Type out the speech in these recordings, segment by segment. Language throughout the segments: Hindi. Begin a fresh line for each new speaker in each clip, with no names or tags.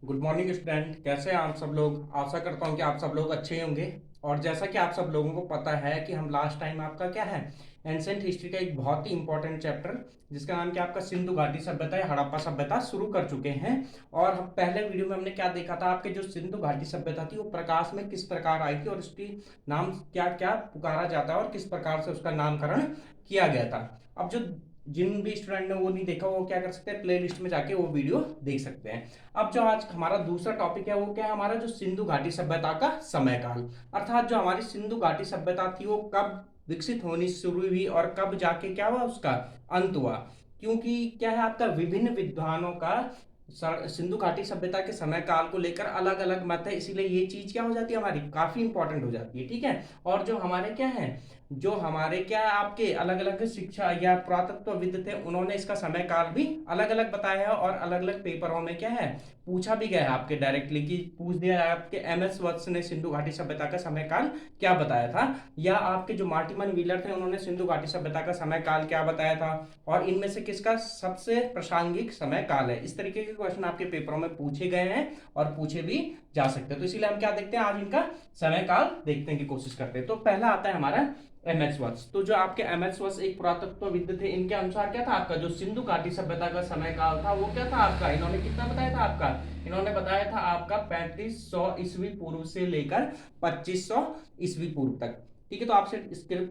गुड मॉर्निंग स्टूडेंट, कैसे हैं आप सब लोग। आशा करता हूं कि आप सब लोग अच्छे ही होंगे। और जैसा कि आप सब लोगों को पता है कि हम लास्ट टाइम आपका क्या है, एंशेंट हिस्ट्री का एक बहुत ही इंपॉर्टेंट चैप्टर जिसका नाम क्या आपका सिंधु घाटी सभ्यता या हड़प्पा सभ्यता शुरू कर चुके हैं। और हम पहले वीडियो में हमने क्या देखा था, आपके जो सिंधु घाटी सभ्यता थी वो प्रकाश में किस प्रकार आई थी और उसकी नाम क्या क्या पुकारा जाता है और किस प्रकार से उसका नामकरण किया गया था। अब जो जिन भी स्टूडेंट ने वो नहीं देखा वो क्या कर सकते हैं, प्ले लिस्ट में जाके वो वीडियो देख सकते हैं। अब जो आज हमारा दूसरा टॉपिक है वो क्या है, हमारा जो सिंधु घाटी सभ्यता का समय काल, अर्थात जो हमारी सिंधु घाटी सभ्यता थी वो कब विकसित होनी शुरू हुई और कब जाके क्या हुआ उसका अंत हुआ। क्योंकि क्या है, आपका विभिन्न विद्वानों का सिंधु घाटी सभ्यता के समय काल को लेकर अलग अलग मत है, इसीलिए ये चीज क्या हो जाती है, हमारी काफी इंपॉर्टेंट हो जाती है। ठीक है। और जो हमारे क्या है, जो हमारे क्या है, आपके अलग अलग शिक्षा या पुरातत्वविद थे उन्होंने इसका समय काल भी अलग अलग बताया है और अलग अलग पेपरों में क्या है पूछा भी गया है आपके डायरेक्टली, कि पूछ दिया है आपके एमएस वत्स ने सिंधु घाटी सभ्यता का समय काल क्या बताया था, या आपके जो मार्टिमन व्हीलर थे उन्होंने सिंधु घाटी सभ्यता का समय काल क्या बताया था, और इनमें से किसका सबसे प्रासंगिक समय काल है। इस तरीके के क्वेश्चन आपके पेपरों में पूछे गए हैं और पूछे भी जा सकते हैं। तो इसीलिए हम क्या देखते हैं, आज इनका समय काल देखने की कोशिश करते हैं। तो पहला आता है हमारा एमएस वत्स। तो जो आपके एमएस वत्स एक पुरातत्वविद थे, इनके अनुसार क्या था आपका जो सिंधु घाटी सभ्यता का समय काल था वो क्या था आपका, इन्होंने कितना बताया था आपका, इन्होंने बताया था आपका 3500 ईस्वी पूर्व से लेकर 2500 ईस्वी पूर्व तक। ठीक है। तो आपसे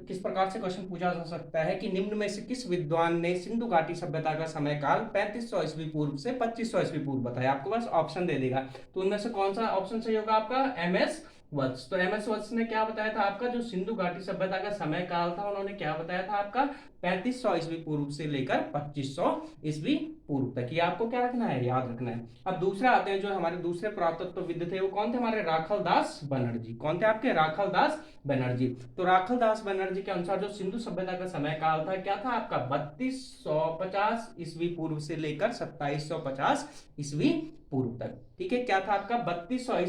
किस प्रकार से क्वेश्चन पूछा जा सकता है कि निम्न में से किस विद्वान ने सिंधु घाटी सभ्यता का समय काल 3500 ईस्वी पूर्व से 2500 ईस्वी पूर्व बताया। आपको बस ऑप्शन दे देगा, तो उनमें से कौन सा ऑप्शन सही होगा आपका, एमएस वत्स। तो एमएस वत्स ने क्या बताया था आपका जो सिंधु घाटी सभ्यता का समय काल था, उन्होंने क्या बताया था आपका 3500 ईस्वी पूर्व से लेकर 2500 ईस्वी पूर्व तक। ये आपको क्या रखना है, याद रखना है। अब दूसरा आते हैं, जो हमारे दूसरे पुरातत्वविद थे वो कौन थे, हमारे राखल दास बनर्जी। कौन थे आपके, राखल दास बनर्जी। तो राखल दास बनर्जी के अनुसार जो सिंधु सभ्यता का समय काल था क्या था आपका 3250 ईस्वी पूर्व से लेकर 2750 ईस्वी पूर्व तक। ठीक है। क्या था आपका 3250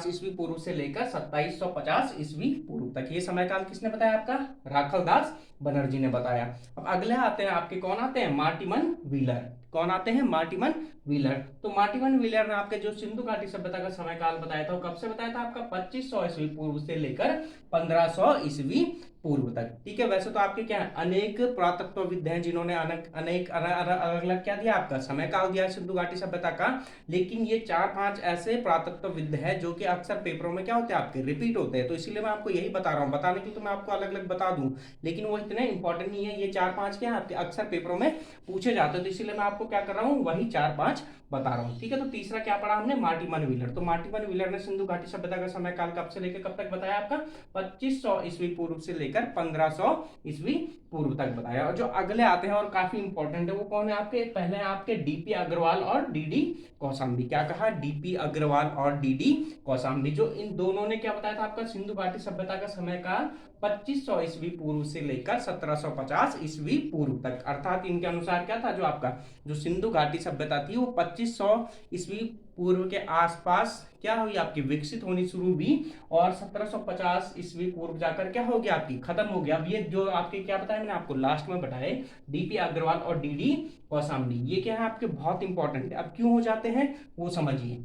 ईस्वी पूर्व से लेकर 2750 ईस्वी पूर्व तक। ये समय काल किसने बताया आपका, राखल दास बनर्जी ने बताया। अब अगले आते हैं आपके, कौन आते हैं, मार्टिमन व्हीलर। कौन आते हैं, मार्टिमन व्हीलर। तो मार्टिमन व्हीलर ने आपके जो सिंधु घाटी सभ्यता का समय काल बताया था वो कब से बताया था आपका 2500 ईस्वी पूर्व से लेकर 1500 ईस्वी पूर्व तक। ठीक है। वैसे तो आपके क्या है, अनेक पुरातत्वविद हैं जिन्होंने अनेक अनेक अलग अलग क्या दिया आपका समय काल दिया सिंधु घाटी सभ्यता का, लेकिन ये चार पांच ऐसे पुरातत्वविद हैं जो कि अक्सर पेपरों में क्या होते हैं आपके रिपीट होते हैं। तो इसीलिए मैं आपको यही बता रहा हूँ, बताने के लिए तो मैं आपको अलग अलग बता दूं, लेकिन वो इतने इंपॉर्टेंट नहीं है। ये चार पांच क्या है आपके अक्सर पेपरों में पूछे जाते हैं, तो इसीलिए मैं आपको क्या कर रहा हूँ, वही चार पांच बता रहा हूँ। ठीक है। तो तीसरा क्या पढ़ा हमने, मार्टिमन व्हीलर। तो मार्टिमन व्हीलर ने सिंधु घाटी सभ्यता का समय काल कब से लेकर कब तक बताया आपका 2500 ईस्वी पूर्व से लेकर 1500 ईस्वी पूर्व तक बताया। और जो अगले आते हैं और काफी इंपॉर्टेंट है वो कौन है आपके, पहले आपके डीपी अग्रवाल और डीडी कौशाम्बी। क्या कहा, डीपी अग्रवाल और डीडी कौशाम्बी। जो इन दोनों ने क्या बताया था आपका सिंधु घाटी सभ्यता का समय काल 2500 ईस्वी पूर्व से लेकर 1750 ईस्वी पूर्व तक। अर्थात इनके अनुसार क्या था, जो आपका जो सिंधु घाटी सभ्यता थी वो 2500 ईस्वी पूर्व के आसपास क्या हुई आपकी विकसित होनी शुरू हुई, और 1750 ईस्वी पूर्व जाकर क्या हो गया आपकी खत्म हो गया। अब ये जो आपके क्या बताया मैंने आपको लास्ट में बताए, डीपी अग्रवाल और डीडी कौशाम्बी, ये क्या है आपके बहुत इंपॉर्टेंट है। अब क्यों हो जाते हैं वो समझिए।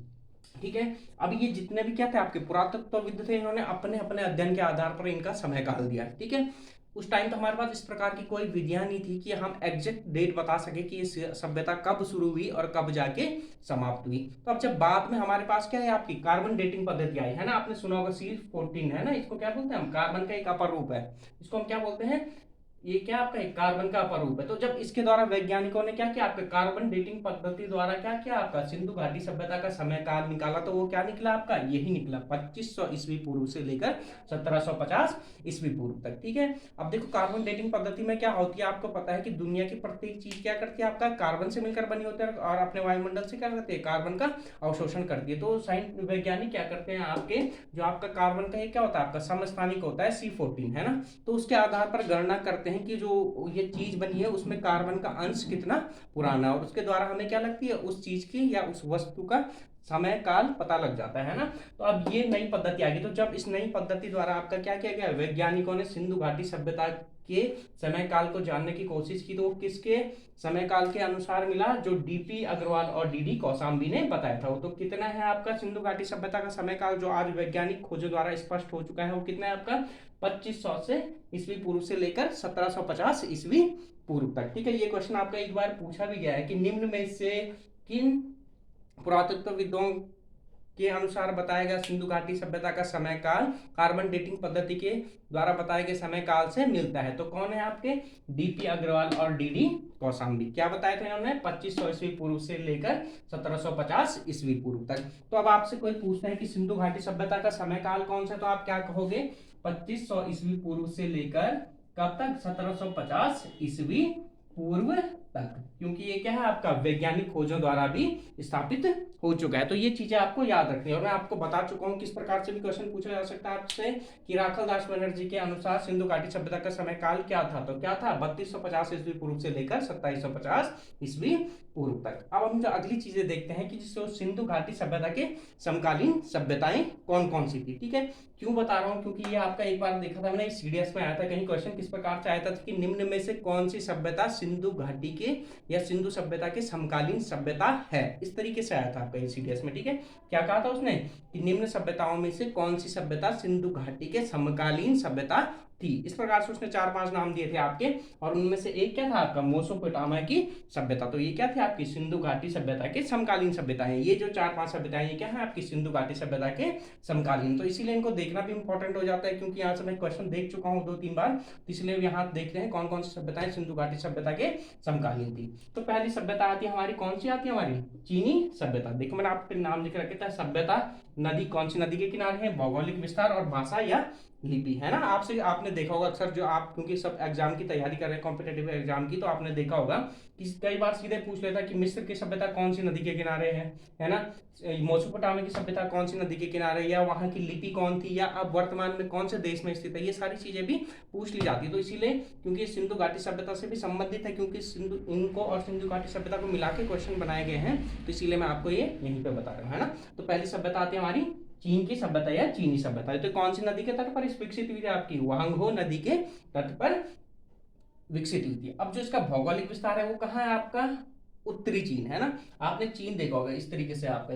ठीक है। अब ये जितने भी क्या थे आपके पुरातत्वविद थे, इन्होंने अपने अपने अध्ययन के आधार पर इनका समय काल दिया। ठीक है। उस टाइम तो हमारे पास इस प्रकार की कोई विधियां नहीं थी कि हम एग्जैक्ट डेट बता सके कि ये सभ्यता कब शुरू हुई और कब जाके समाप्त हुई। तो अब जब बाद में हमारे पास क्या है आपकी कार्बन डेटिंग पद्धति आई है ना, आपने सुना होगा C14 है ना, इसको क्या बोलते हैं हम, कार्बन का एक अपर रूप है, इसको हम क्या बोलते हैं, ये क्या आपका एक कार्बन का अपरूप है। तो जब इसके द्वारा वैज्ञानिकों ने क्या किया आपके कार्बन डेटिंग पद्धति द्वारा क्या किया आपका सिंधु घाटी सभ्यता का समय काल निकाला, तो वो क्या निकला आपका, यही निकला 2500 ईस्वी पूर्व से लेकर 1750 ईस्वी पूर्व तक। ठीक है। अब देखो कार्बन डेटिंग पद्धति में क्या होती है, आपको पता है कि दुनिया की प्रत्येक चीज क्या करती है आपका कार्बन से मिलकर बनी होती है और अपने वायुमंडल से क्या करती है, कार्बन का अवशोषण करती है। तो साइंस वैज्ञानिक क्या करते हैं आपके, जो आपका कार्बन का ये क्या होता है आपका समस्थानिक होता है C14 है ना, तो उसके आधार पर गणना करते हैं कि जो ये चीज बनी है उसमें कार्बन का अंश कितना पुराना है, और उसके द्वारा हमें क्या लगती है उस चीज की या उस वस्तु का समय काल पता लग जाता है ना। तो अब ये नई पद्धति आ गई। तो जब इस नई पद्धति द्वारा आपका क्या किया गया, वैज्ञानिकों ने सिंधु घाटी सभ्यता के समय काल को जानने की कोशिश की तो वो किसके समय काल के अनुसार मिला, जो डीपी अग्रवाल और डीडी कौशाम्बी ने बताया था। वो तो कितना है आपका सिंधु घाटी सभ्यता का समय काल जो आज वैज्ञानिक खोजों द्वारा स्पष्ट हो चुका है, वो कितना है आपका 2500 से ईस्वी पूर्व से लेकर 1750 ईस्वी पूर्व तक। ठीक है, ये क्वेश्चन आपका एक बार पूछा भी गया है कि निम्न में से किन पुरातत्वविदों के अनुसार बताया गया सिंधु घाटी सभ्यता का समय काल कार्बन डेटिंग पद्धति के द्वारा बताए गए समय काल से मिलता है। तो कौन है आपके, डीपी अग्रवाल और डीडी कौशाम्बी। क्या बताया था इन्होंने, 2500 ईस्वी पूर्व से लेकर 1750 ईस्वी पूर्व तक। तो अब आपसे कोई पूछता है कि सिंधु घाटी सभ्यता का समय काल कौन सा, तो आप क्या कहोगे, 2500 ईस्वी पूर्व से लेकर कब तक, 1750 ईस्वी पूर्व तक, क्योंकि ये क्या है आपका वैज्ञानिक खोजों द्वारा भी स्थापित हो चुका है। तो ये चीजें आपको याद रखनी है। और मैं आपको बता चुका हूं किस प्रकार से भी क्वेश्चन पूछा जा सकता है आपसे कि राखलदास बनर्जी के अनुसार सिंधु घाटी सभ्यता का समय काल क्या था, तो क्या था 3250 ईस्वी पूर्व से लेकर 2750 ईस्वी पूर्व तक। अब हम जो अगली चीजें देखते हैं कि जिससे सिंधु घाटी सभ्यता के समकालीन सभ्यताएं कौन कौन सी थी। ठीक है, क्यों बता रहा हूं, क्योंकि ये आपका एक बार देखा था मैंने सीडीएस में आया था कहीं क्वेश्चन किस प्रकार से आया था कि निम्न में से कौन सी सभ्यता सिंधु घाटी के या सिंधु सभ्यता के समकालीन सभ्यता है, इस तरीके से आया था आपका सीडीएस में। ठीक है, क्या कहा था उसने कि निम्न सभ्यताओं में से कौन सी सभ्यता सिंधु घाटी के समकालीन सभ्यता थी, इस प्रकार से उसने 4-5 नाम दिए थे आपके, और उनमें से एक क्या था आपका मेसोपोटामिया की सभ्यता। तो ये क्या थे आपकी सिंधु घाटी सभ्यता के समकालीन सभ्यताएं। ये जो 4-5 सभ्यताएं ये क्या है आपकी सिंधु घाटी सभ्यता के समकालीन। तो इसीलिए इनको देखना भी इंपॉर्टेंट हो जाता है, क्योंकि यहाँ से मैं क्वेश्चन देख चुका हूँ 2-3 बार, तो इसलिए यहाँ देखते हैं कौन कौन सी सभ्यताएं सिंधु घाटी सभ्यता के समकालीन थी। तो पहली सभ्यता आती है हमारी, कौन सी आती है हमारी, चीनी सभ्यता। देखो मैंने आपके नाम लिख रखे थे, सभ्यता नदी कौन सी नदी के किनारे है, भौगोलिक विस्तार और भाषा या लिपि, है ना। आपसे आपने देखा होगा अक्सर, जो आप क्योंकि सब एग्जाम की तैयारी कर रहे हैं कॉम्पिटेटिव एग्जाम की, तो आपने देखा होगा कि कई बार सीधे पूछ लेता कि मिस्र की सभ्यता कौन सी नदी के किनारे है ना, मेसोपोटामिया की सभ्यता कौन सी नदी के किनारे, या वहां की लिपि कौन थी, या अब वर्तमान में कौन से देश में स्थित है, ये सारी चीजें भी पूछ ली जाती है। तो इसीलिए क्योंकि सिंधु घाटी सभ्यता से भी संबंधित है, क्योंकि सिंधु इनको और सिंधु घाटी सभ्यता को मिला के क्वेश्चन बनाए गए हैं, तो इसीलिए मैं आपको ये यहीं पे बता रहा हूँ, है ना। तो पहली सभ्यता आती है हमारी चीन की सभ्यता या चीनी सभ्यता। तो कौन सी नदी के तट पर विकसित हुई थी आपकी, वांगहो नदी के तट पर विकसित हुई थी। अब जो इसका भौगोलिक विस्तार है वो कहाँ है आपका, उत्तरी चीन, है ना। आपने चीन देखा होगा इस तरीके से आपका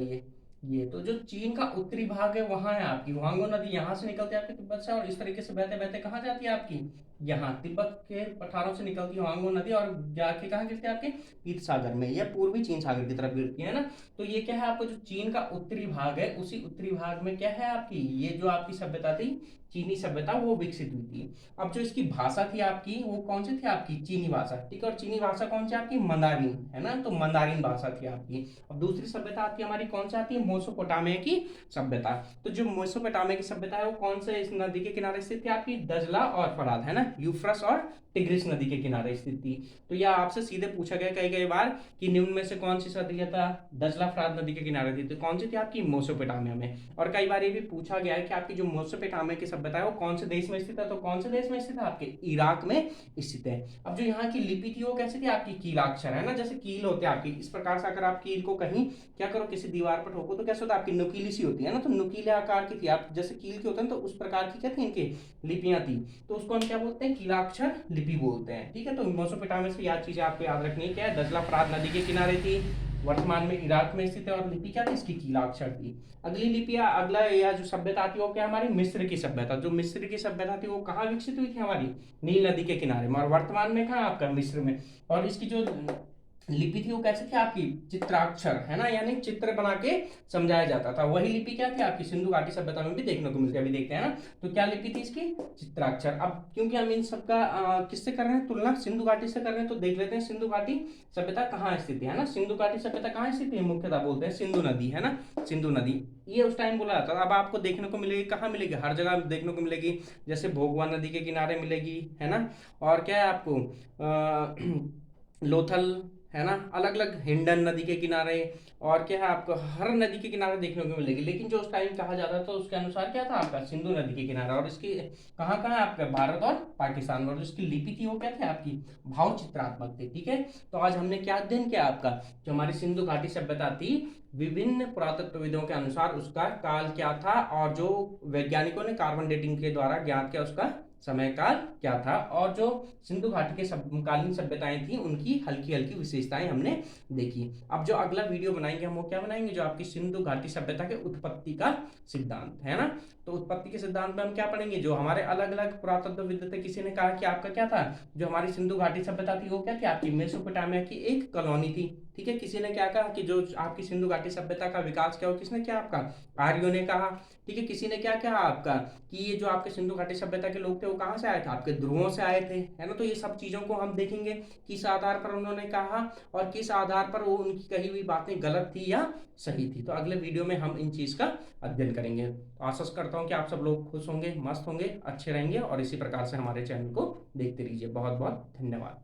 ये तो जो चीन का उत्तरी भाग है वहां है आपकी वांगो नदी, यहाँ से निकलती है आपके तिब्बत से, और इस तरीके से बहते बहते कहाँ जाती है आपकी, यहाँ तिब्बत के पठारों से निकलती है वांगो नदी और जाके कहाँ गिरती है आपके ईद सागर में, या पूर्वी चीन सागर की तरफ गिरती है ना। तो ये क्या है आपका जो चीन का उत्तरी भाग है, उसी उत्तरी भाग में क्या है आपकी ये जो आपकी सभ्यता थी चीनी सभ्यता, वो विकसित हुई थी। अब जो इसकी भाषा थी आपकी वो कौन सी थी आपकी, चीनी भाषा। ठीक है, और चीनी भाषा कौन सी आपकी, मंदारिन, है ना। तो मंदारिन भाषा थी आपकी। अब दूसरी सभ्यता आती है हमारी, कौन सी आती है, मेसोपोटामिया की सभ्यता। तो जो मेसोपोटामिया की सभ्यता है वो कौन से इस नदी के किनारे स्थित थी आपकी, दजला और फरात, है ना, यूफ्रस और टिग्रिस नदी के किनारे स्थित थी। तो यह आपसे सीधे पूछा गया कई बार कि निम्न में से कौन सी सभ्यता दजला फरात नदी के किनारे थी, तो कौन सी थी आपकी, मेसोपोटामिया में। और कई बार ये भी पूछा गया है कि आपकी जो मेसोपोटामिया की सभ्यता है वो कौन से देश में स्थित है, तो कौन से देश में स्थित है आपके, इराक में स्थित है। अब जो यहाँ की लिपि थी वो कैसी थी आपकी, कीलाक्षर, है ना, जैसे कील होते हैं आपकी, इस प्रकार से अगर आप कील को कहीं क्या करो किसी दीवार पर ठोको तो कैसे होता है आपकी, नुकीली सी होती है ना, तो नुकीले आकार की थी, आप जैसे कील के होते हैं तो उस प्रकार की क्या थी इनकी लिपियां थी, तो उसको हम क्या बोलते हैं, कीलाक्षर लिपि बोलते हैं। ठीक है, तो मेसोपोटामिया से याद चीजें आपको याद रखनी है, क्या है, दजला फरात नदी के किनारे थी, वर्तमान में इराक में स्थित है, और लिपि क्या थी इसकी, कीलाक्षर थी। अगली लिपि अगला या जो सभ्यता आती है वो क्या हमारी, मिस्र की सभ्यता। जो मिस्र की सभ्यता थी वो कहाँ विकसित हुई थी हमारी, नील नदी के किनारे में, और वर्तमान में कहाँ आपका मिस्र में। और इसकी जो लिपि थी वो कैसे थी आपकी, चित्राक्षर, है ना, यानी चित्र बना के समझाया जाता था। वही लिपि क्या थी आपकी सिंधु घाटी सभ्यता में भी देखने को मिलती है, अभी देखते हैं ना। तो क्या लिपि थी इसकी, चित्राक्षर। अब क्योंकि हम इन सबका किससे कर रहे हैं तुलना, सिंधु घाटी से कर रहे हैं, तो देख लेते हैं सिंधु घाटी सभ्यता कहाँ स्थित है ना। सिंधु घाटी सभ्यता कहाँ स्थित है, मुख्यतः बोलते हैं सिंधु नदी, है ना, सिंधु नदी ये उस टाइम बोला जाता था। अब आपको देखने को मिलेगी, कहाँ मिलेगी, हर जगह देखने को मिलेगी, जैसे भोगवा नदी के किनारे मिलेगी, है ना, और क्या है आपको लोथल, है ना, अलग अलग हिंडन नदी के किनारे, और क्या है आपको हर नदी के किनारे देखने को मिलेगी। लेकिन जो उस टाइम कहा जाता था उसके अनुसार क्या था आपका, सिंधु नदी के किनारे। और इसकी कहाँ कहाँ है आपका, भारत और पाकिस्तान में। और जिसकी लिपि थी वो क्या थी आपकी, भाव चित्रात्मक थी। ठीक है, तो आज हमने क्या अध्ययन किया आपका, जो हमारी सिंधु घाटी सभ्यता थी, विभिन्न पुरातत्वविदों के अनुसार उसका काल क्या था, और जो वैज्ञानिकों ने कार्बन डेटिंग के द्वारा ज्ञात किया उसका समय काल क्या था, और जो सिंधु घाटी के समकालीन सभ्यताएं थी उनकी हल्की हल्की विशेषताएं हमने देखी। अब जो अगला वीडियो बनाएंगे हम वो क्या बनाएंगे, जो आपकी सिंधु घाटी सभ्यता के उत्पत्ति का सिद्धांत है ना। तो उत्पत्ति के सिद्धांत में हम क्या पढ़ेंगे, जो हमारे अलग अलग पुरातत्वविद थे, किसी ने कहा कि आपका क्या था, जो हमारी सिंधु घाटी सभ्यता थी वो क्या थी, आपकी मेसोपोटामिया की एक कॉलोनी थी। ठीक है, किसी ने क्या कहा कि जो आपकी सिंधु घाटी सभ्यता का विकास क्या हो, किसने क्या, आपका आर्यों ने कहा। ठीक है, किसी ने क्या कहा आपका कि ये जो आपके सिंधु घाटी सभ्यता के लोग थे वो कहाँ से आए थे, आपके ध्रुवों से आए थे, है ना। तो ये सब चीजों को हम देखेंगे किस आधार पर उन्होंने कहा और किस आधार पर वो उनकी कही हुई बातें गलत थी या सही थी। तो अगले वीडियो में हम इन चीज का अध्ययन करेंगे। तो आशा करता हूँ कि आप सब लोग खुश होंगे, मस्त होंगे, अच्छे रहेंगे और इसी प्रकार से हमारे चैनल को देखते रहिए। बहुत बहुत धन्यवाद।